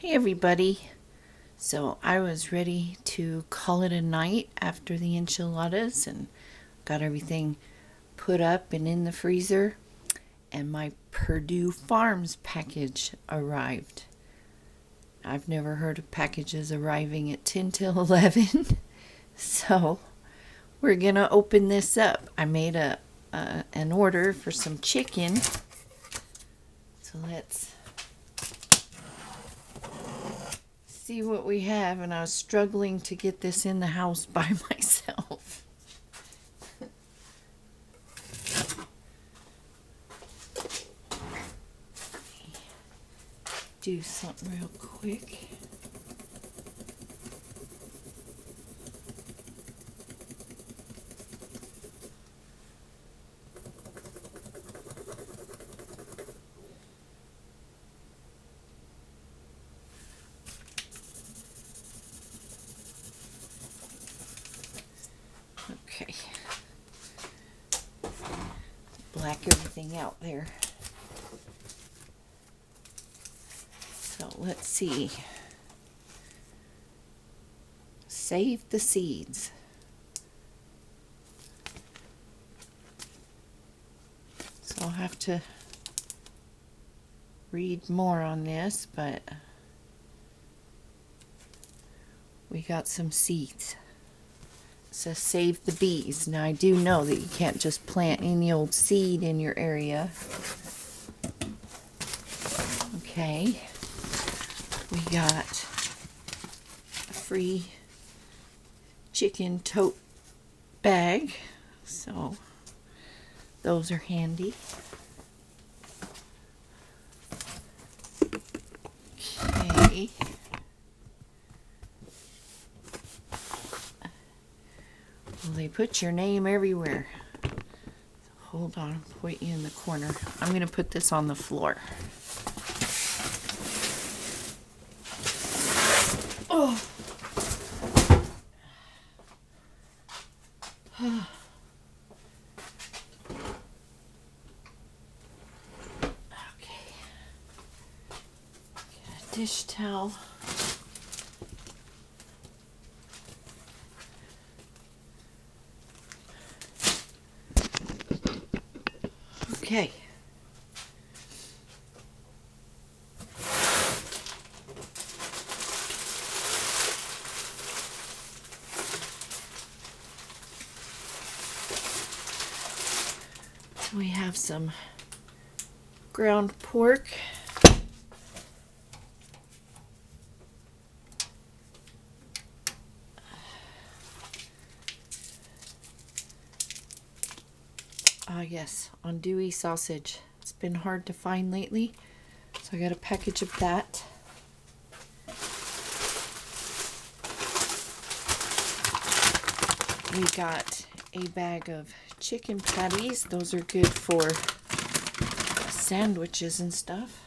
Hey everybody. So I was ready to call it a night after the enchiladas and got everything put up and in the freezer, and my Perdue Farms package arrived. I've never heard of packages arriving at 10 till 11. So we're going to open this up. I made an order for some chicken. So let's see what we have, and I was struggling to get this in the house by myself. Do something real quick. Okay. Black everything out there. So let's see. Save the seeds. So I'll have to read more on this, but we got some seeds. It says save the bees. Now I do know that you can't just plant any old seed in your area. Okay. We got a free chicken tote bag, so those are handy. Okay. Well, they put your name everywhere. So hold on, I'll put you in the corner. I'm going to put this on the floor. Oh. Okay. Get a dish towel. Okay. We have some ground pork. Yes, andouille sausage. It's been hard to find lately, so I got a package of that. We got a bag of chicken patties. Those are good for sandwiches and stuff.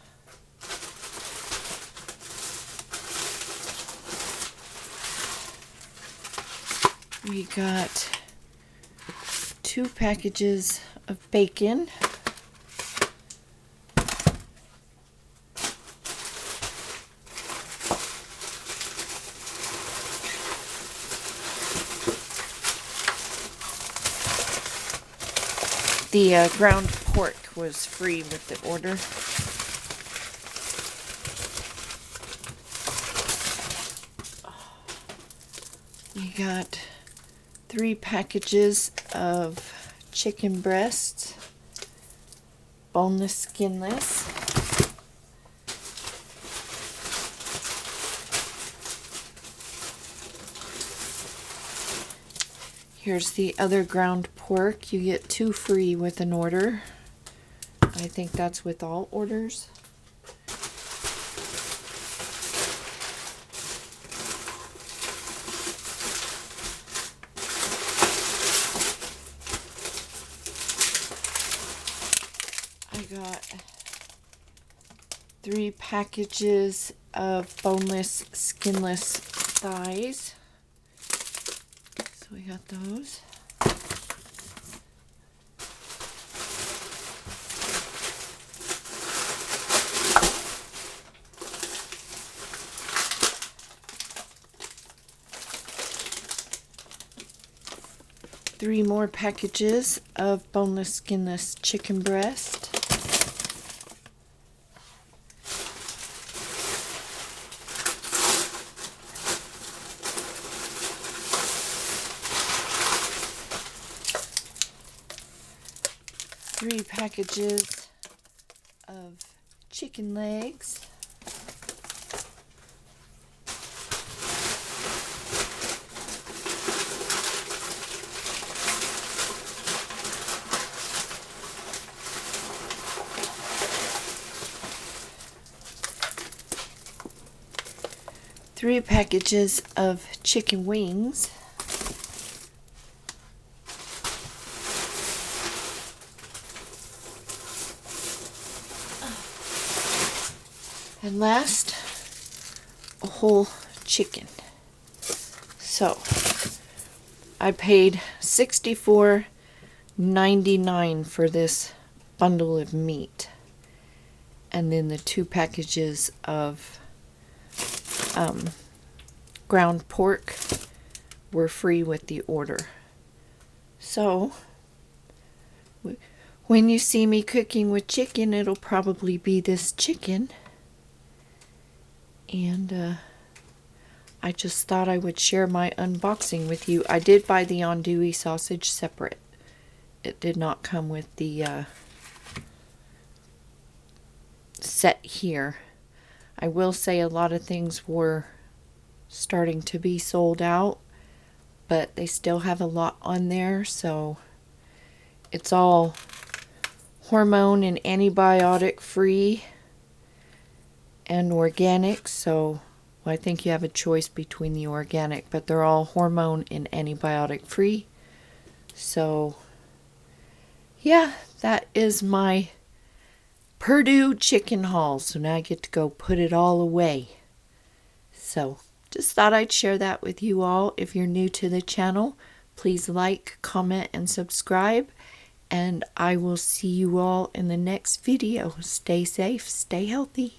We got 2 packages of bacon. The ground pork was free with the order. We got 3 packages of chicken breasts, boneless, skinless. Here's the other ground pork. You get 2 free with an order. I think that's with all orders. I got 3 packages of boneless, skinless thighs. So we got those. 3 more packages of boneless, skinless chicken breast. Three packages of chicken legs. Three packages of chicken wings. And last, a whole chicken. So, I paid $64.99 for this bundle of meat. And then the 2 packages of ground pork were free with the order. So, when you see me cooking with chicken, it'll probably be this chicken. And I just thought I would share my unboxing with you. I did buy the andouille sausage separate. It did not come with the set here. I will say a lot of things were starting to be sold out, but they still have a lot on there, so it's all hormone and antibiotic free and organic. So I think you have a choice between the organic, but they're all hormone and antibiotic free. So yeah, that is my Perdue chicken haul. So now I get to go put it all away. So just thought I'd share that with you all. If you're new to the channel, please like, comment, and subscribe. And I will see you all in the next video. Stay safe, stay healthy.